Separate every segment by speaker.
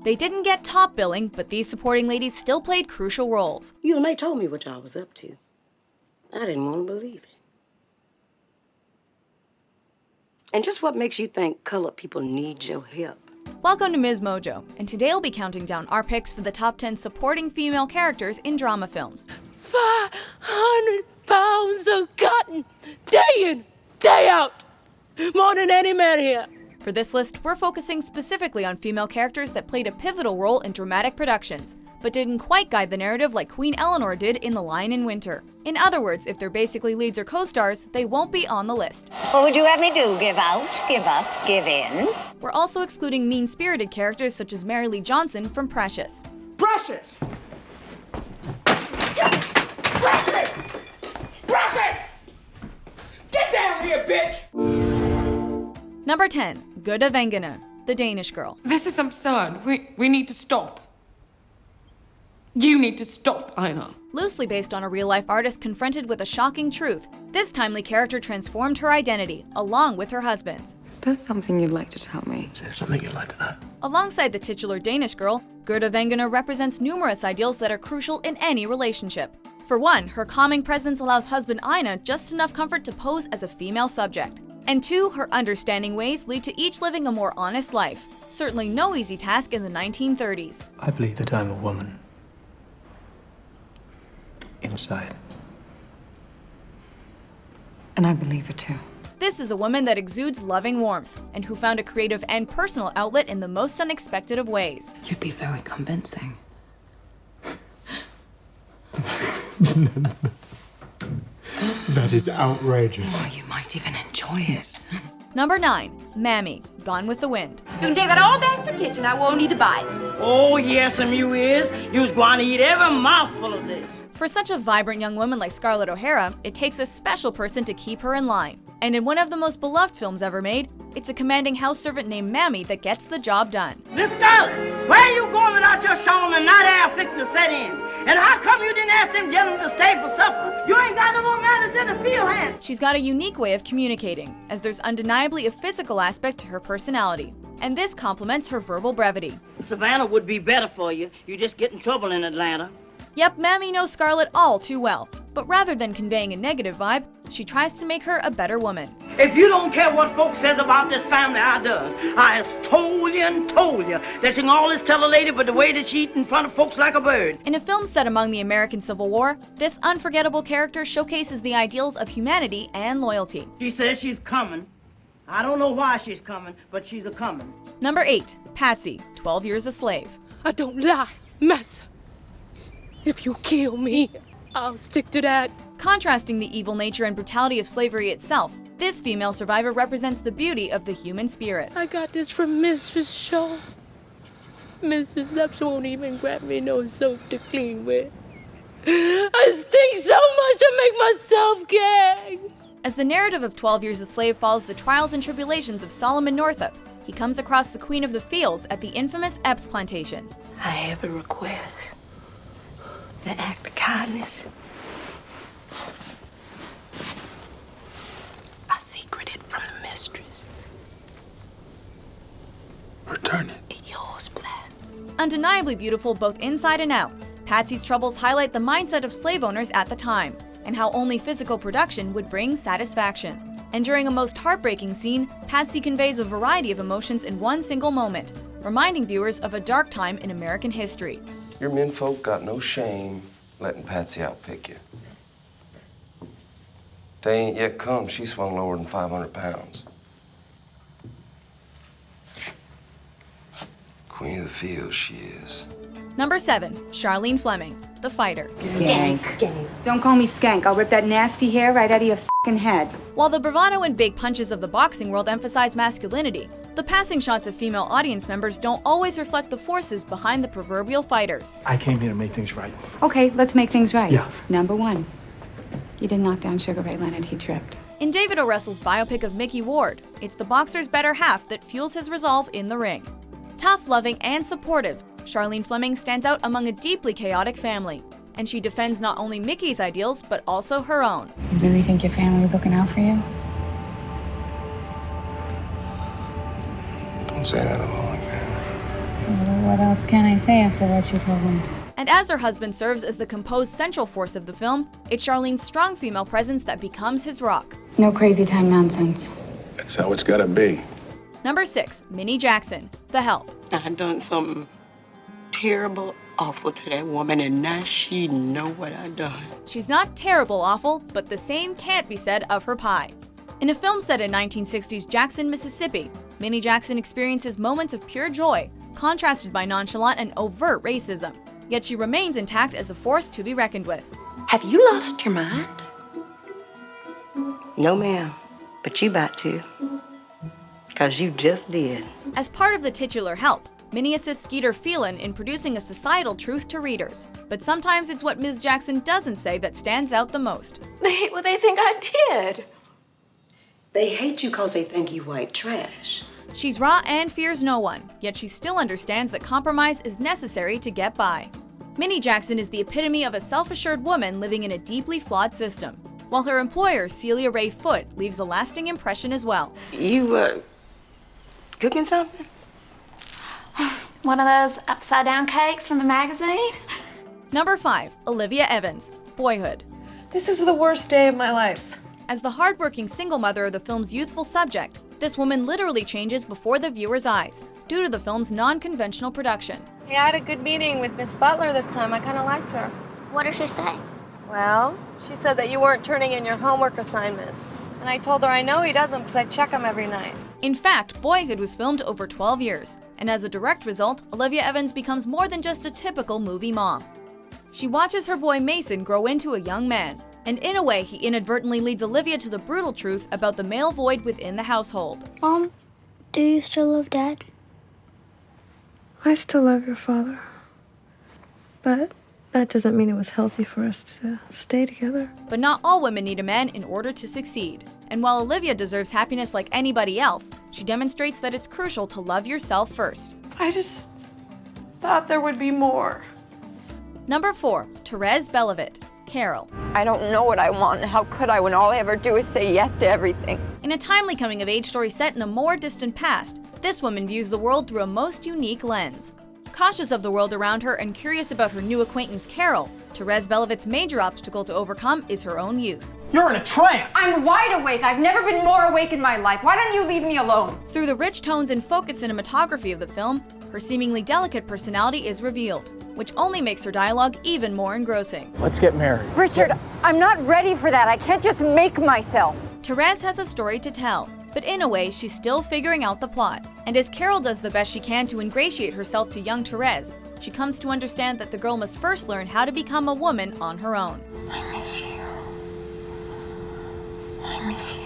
Speaker 1: They didn't get top billing, but these supporting ladies still played crucial roles.
Speaker 2: You and May told me what y'all was up to. I didn't want to believe it. And just what makes you think colored people need your help?
Speaker 1: Welcome to MsMojo, and today I'll be counting down our picks for the top 10 supporting female characters in drama films.
Speaker 3: 500 pounds of cotton, day in, day out, more than any man here.
Speaker 1: For this list, we're focusing specifically on female characters that played a pivotal role in dramatic productions, but didn't quite guide the narrative like Queen Eleanor did in The Lion in Winter. In other words, if they're basically leads or co-stars, they won't be on the list.
Speaker 4: What would you have me do? Give out, give up, give in?
Speaker 1: We're also excluding mean-spirited characters such as Mary Lee Johnston from Precious.
Speaker 5: Precious! Precious! Precious! Get down here, bitch!
Speaker 1: Number 10. Olivia Evans, The Danish Girl.
Speaker 6: This is absurd. We need to stop. You need to stop, Ina.
Speaker 1: Loosely based on a real-life artist confronted with a shocking truth, this timely character transformed her identity, along with her husband's.
Speaker 7: Is there something you'd like to tell me?
Speaker 5: Is there something you'd like to know?
Speaker 1: Alongside the titular Danish girl, Olivia Evans represents numerous ideals that are crucial in any relationship. For one, her calming presence allows husband Ina just enough comfort to pose as a female subject. And two, her understanding ways lead to each living a more honest life. Certainly no easy task in the 1930s.
Speaker 8: I believe that I'm a woman. Inside.
Speaker 7: And I believe it too.
Speaker 1: This is a woman that exudes loving warmth, and who found a creative and personal outlet in the most unexpected of ways.
Speaker 7: You'd be very convincing.
Speaker 8: That is outrageous.
Speaker 7: Oh, you might even enjoy it.
Speaker 1: Number 9. Mammy, Gone with the Wind.
Speaker 3: You can take it all back to the kitchen. I won't need to buy it.
Speaker 9: Oh, yes, you is. You's going to eat every mouthful of this.
Speaker 1: For such a vibrant young woman like Scarlett O'Hara, it takes a special person to keep her in line. And in one of the most beloved films ever made, it's a commanding house servant named Mammy that gets the job done.
Speaker 9: Miss Scarlett, where you going without your shawl and night air fixing to set in? And how come you didn't ask them gentlemen to stay for supper? You ain't got no more manners than a field hand.
Speaker 1: She's got a unique way of communicating, as there's undeniably a physical aspect to her personality. And this complements her verbal brevity.
Speaker 9: Savannah would be better for you. You just get in trouble in Atlanta.
Speaker 1: Yep, Mammy knows Scarlett all too well, but rather than conveying a negative vibe, she tries to make her a better woman.
Speaker 9: If you don't care what folks says about this family, I does. I has told you and told you that you can always tell a lady but the way that she eat in front of folks like a bird.
Speaker 1: In a film set among the American Civil War, this unforgettable character showcases the ideals of humanity and loyalty.
Speaker 9: She says she's coming. I don't know why she's coming, but she's a coming.
Speaker 1: Number 8. Patsy, 12 Years a Slave.
Speaker 3: I don't lie, mess. If you kill me, I'll stick to that.
Speaker 1: Contrasting the evil nature and brutality of slavery itself, this female survivor represents the beauty of the human spirit.
Speaker 3: I got this from Mrs. Shaw. Mrs. Epps won't even grab me no soap to clean with. I stink so much I make myself gag.
Speaker 1: As the narrative of 12 Years a Slave follows the trials and tribulations of Solomon Northup, he comes across the Queen of the Fields at the infamous Epps plantation.
Speaker 3: I have a request. The act of kindness. I secreted from the mistress.
Speaker 5: Return it.
Speaker 3: Yours, Platt.
Speaker 1: Undeniably beautiful both inside and out, Patsy's troubles highlight the mindset of slave owners at the time, and how only physical production would bring satisfaction. And during a most heartbreaking scene, Patsy conveys a variety of emotions in one single moment, reminding viewers of a dark time in American history.
Speaker 10: Your menfolk got no shame letting Patsy outpick you. They ain't yet come, she swung lower than 500 pounds. Queen of the Fields, she is.
Speaker 1: Number 7. Charlene Fleming, The Fighter.
Speaker 4: Skank. Don't call me skank. I'll rip that nasty hair right out of your f***ing head.
Speaker 1: While the bravado and big punches of the boxing world emphasize masculinity, the passing shots of female audience members don't always reflect the forces behind the proverbial fighters.
Speaker 8: I came here to make things right.
Speaker 4: Okay, let's make things right.
Speaker 8: Yeah.
Speaker 4: Number 1. You didn't knock down Sugar Ray Leonard. He tripped.
Speaker 1: In David O. Russell's biopic of Mickey Ward, it's the boxer's better half that fuels his resolve in the ring. Tough, loving, and supportive, Charlene Fleming stands out among a deeply chaotic family, and she defends not only Mickey's ideals, but also her own.
Speaker 4: You really think your family is looking out for you?
Speaker 10: Don't say that alone like that.
Speaker 11: What else can I say after what you told me?
Speaker 1: And as her husband serves as the composed central force of the film, it's Charlene's strong female presence that becomes his rock.
Speaker 11: No crazy time nonsense.
Speaker 5: That's how it's gotta be.
Speaker 1: Number 6, Minny Jackson, The Help.
Speaker 2: I done something terrible, awful to that woman, and now she know what I done.
Speaker 1: She's not terrible awful, but the same can't be said of her pie. In a film set in 1960s Jackson, Mississippi, Minny Jackson experiences moments of pure joy, contrasted by nonchalant and overt racism. Yet she remains intact as a force to be reckoned with.
Speaker 2: Have you lost your mind? No, ma'am, but you about to. 'Cause you just did.
Speaker 1: As part of the titular Help, Minny assists Skeeter Phelan in producing a societal truth to readers. But sometimes it's what Ms. Jackson doesn't say that stands out the most.
Speaker 3: They hate what they think I did.
Speaker 2: They hate you 'cause they think you white trash.
Speaker 1: She's raw and fears no one, yet she still understands that compromise is necessary to get by. Minny Jackson is the epitome of a self-assured woman living in a deeply flawed system, while her employer, Celia Ray Foote, leaves a lasting impression as well.
Speaker 2: You, cooking something?
Speaker 3: One of those upside-down cakes from the magazine?
Speaker 1: Number 5, Olivia Evans, Boyhood.
Speaker 12: This is the worst day of my life.
Speaker 1: As the hardworking single mother of the film's youthful subject, this woman literally changes before the viewer's eyes, due to the film's non-conventional production.
Speaker 12: Hey, I had a good meeting with Miss Butler this time. I kind of liked her.
Speaker 3: What did she say?
Speaker 12: Well, she said that you weren't turning in your homework assignments. And I told her I know he does them because I check them every night.
Speaker 1: In fact, Boyhood was filmed over 12 years, and as a direct result, Olivia Evans becomes more than just a typical movie mom. She watches her boy Mason grow into a young man, and in a way, he inadvertently leads Olivia to the brutal truth about the male void within the household.
Speaker 3: Mom, do you still love Dad?
Speaker 12: I still love your father. But that doesn't mean it was healthy for us to stay together.
Speaker 1: But not all women need a man in order to succeed. And while Olivia deserves happiness like anybody else, she demonstrates that it's crucial to love yourself first.
Speaker 12: I just thought there would be more.
Speaker 1: Number 4, Therese Belivet, Carol.
Speaker 13: I don't know what I want, and how could I when all I ever do is say yes to everything?
Speaker 1: In a timely coming-of-age story set in a more distant past, this woman views the world through a most unique lens. Cautious of the world around her and curious about her new acquaintance Carol, Therese Belivet's major obstacle to overcome is her own youth.
Speaker 5: You're in a trance!
Speaker 13: I'm wide awake. I've never been more awake in my life. Why don't you leave me alone?
Speaker 1: Through the rich tones and focused cinematography of the film, her seemingly delicate personality is revealed, which only makes her dialogue even more engrossing.
Speaker 8: Let's get married.
Speaker 13: Richard, I'm not ready for that. I can't just make myself.
Speaker 1: Therese has a story to tell, but in a way, she's still figuring out the plot. And as Carol does the best she can to ingratiate herself to young Therese, she comes to understand that the girl must first learn how to become a woman on her own.
Speaker 13: I miss you. I miss you.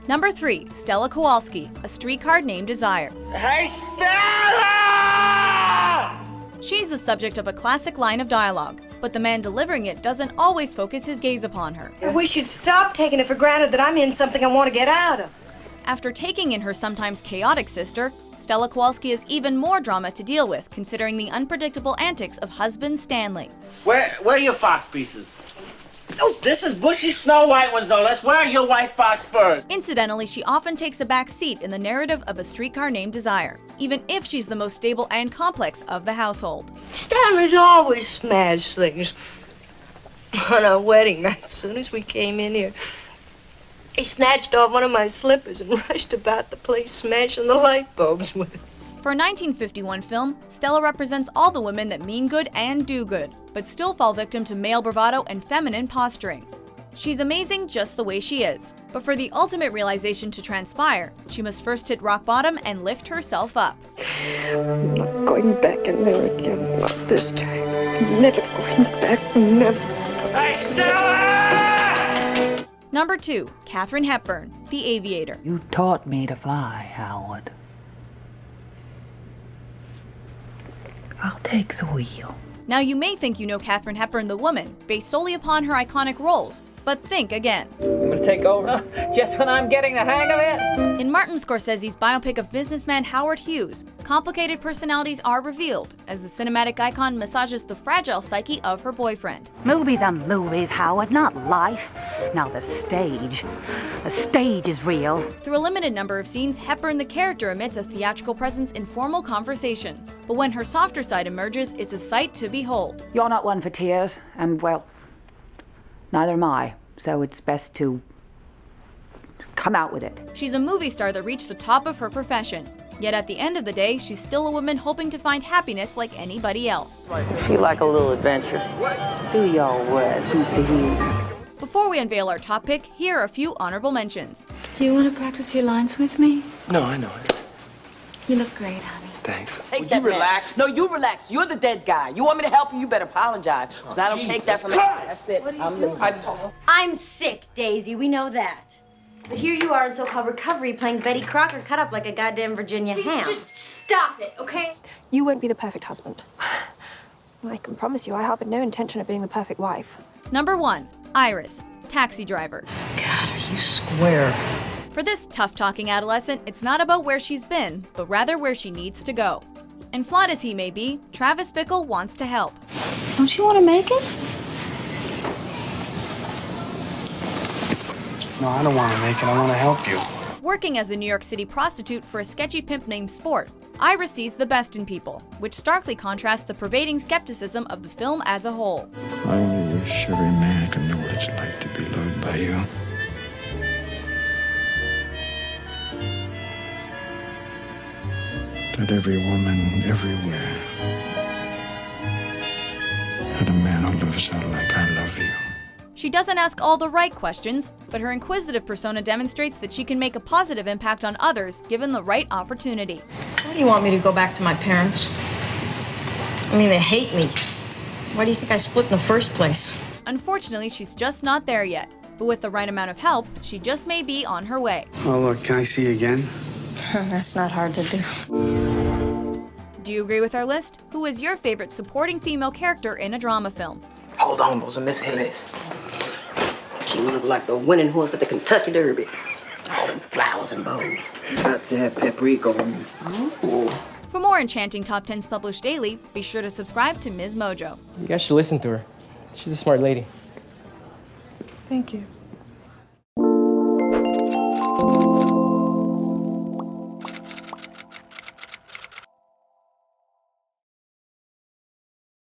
Speaker 1: Number 3, Stella Kowalski, A Streetcar Named Desire.
Speaker 9: Hey, Stella!
Speaker 1: She's the subject of a classic line of dialogue, but the man delivering it doesn't always focus his gaze upon her.
Speaker 4: I wish you'd stop taking it for granted that I'm in something I want to get out of.
Speaker 1: After taking in her sometimes chaotic sister, Stella Kowalski has even more drama to deal with, considering the unpredictable antics of husband Stanley.
Speaker 9: Where are your fox pieces? This is bushy Snow White ones, no less. Where are your white fox furs?
Speaker 1: Incidentally, she often takes a back seat in the narrative of A Streetcar Named Desire, even if she's the most stable and complex of the household.
Speaker 4: Stanley's always smashed things. On our wedding night, as soon as we came in here, he snatched off one of my slippers and rushed about the place smashing the light bulbs with it.
Speaker 1: For a 1951 film, Stella represents all the women that mean good and do good, but still fall victim to male bravado and feminine posturing. She's amazing just the way she is, but for the ultimate realization to transpire, she must first hit rock bottom and lift herself up.
Speaker 4: I'm not going back in there again, not this time. Never going back, never.
Speaker 9: Hey, Stella!
Speaker 1: Number 2, Katharine Hepburn, The Aviator.
Speaker 14: You taught me to fly, Howard. I'll take the wheel.
Speaker 1: Now you may think you know Katharine Hepburn the woman, based solely upon her iconic roles, But think again.
Speaker 14: I'm gonna take over just when I'm getting the hang of it.
Speaker 1: In Martin Scorsese's biopic of businessman Howard Hughes, complicated personalities are revealed as the cinematic icon massages the fragile psyche of her boyfriend.
Speaker 15: Movies are movies, Howard, not life. Now the stage is real.
Speaker 1: Through a limited number of scenes, Hepburn the character emits a theatrical presence in formal conversation. But when her softer side emerges, it's a sight to behold.
Speaker 15: You're not one for tears, and well, neither am I. So it's best to come out with it.
Speaker 1: She's a movie star that reached the top of her profession. Yet at the end of the day, she's still a woman hoping to find happiness like anybody else.
Speaker 16: If you like a little adventure, do your worst, Mr. Hughes.
Speaker 1: Before we unveil our top pick, here are a few honorable mentions.
Speaker 11: Do you want to practice your lines with me?
Speaker 10: No, I know it.
Speaker 11: You look great, honey.
Speaker 10: Thanks.
Speaker 17: Take that, relax? No, you relax. You're the dead guy. You want me to help you? You better apologize. Because I don't take that from you. That's it.
Speaker 18: I'm sick, Daisy. We know that. But here you are in so-called recovery playing Betty Crocker cut up like a goddamn Virginia ham.
Speaker 19: Just stop it, okay? You won't be the perfect husband. I can promise you I harbored no intention of being the perfect wife.
Speaker 1: Number 1, Iris, taxi driver.
Speaker 4: God, are you square?
Speaker 1: For this tough-talking adolescent, it's not about where she's been, but rather where she needs to go. And flawed as he may be, Travis Bickle wants to help.
Speaker 11: Don't you want to make it?
Speaker 8: No, I don't want to make it. I want to help you.
Speaker 1: Working as a New York City prostitute for a sketchy pimp named Sport, Iris sees the best in people, which starkly contrasts the pervading skepticism of the film as a whole.
Speaker 20: I only wish every man could know what it's like to be loved by you. That every woman everywhere had a man who loves her like I love you.
Speaker 1: She doesn't ask all the right questions, but her inquisitive persona demonstrates that she can make a positive impact on others given the right opportunity.
Speaker 4: Why do you want me to go back to my parents? I mean, they hate me. Why do you think I split in the first place?
Speaker 1: Unfortunately, she's just not there yet. But with the right amount of help, she just may be on her way.
Speaker 8: Oh, look, can I see you again?
Speaker 4: That's not hard to do.
Speaker 1: Do you agree with our list? Who is your favorite supporting female character in a drama film?
Speaker 17: Hold on, those are Miss Haley's. She looked like the winning horse at the Kentucky Derby. All them flowers and bows.
Speaker 16: Got to have paprika.
Speaker 1: For more enchanting top 10s published daily, be sure to subscribe to MsMojo.
Speaker 21: You guys should listen to her. She's a smart lady.
Speaker 12: Thank you.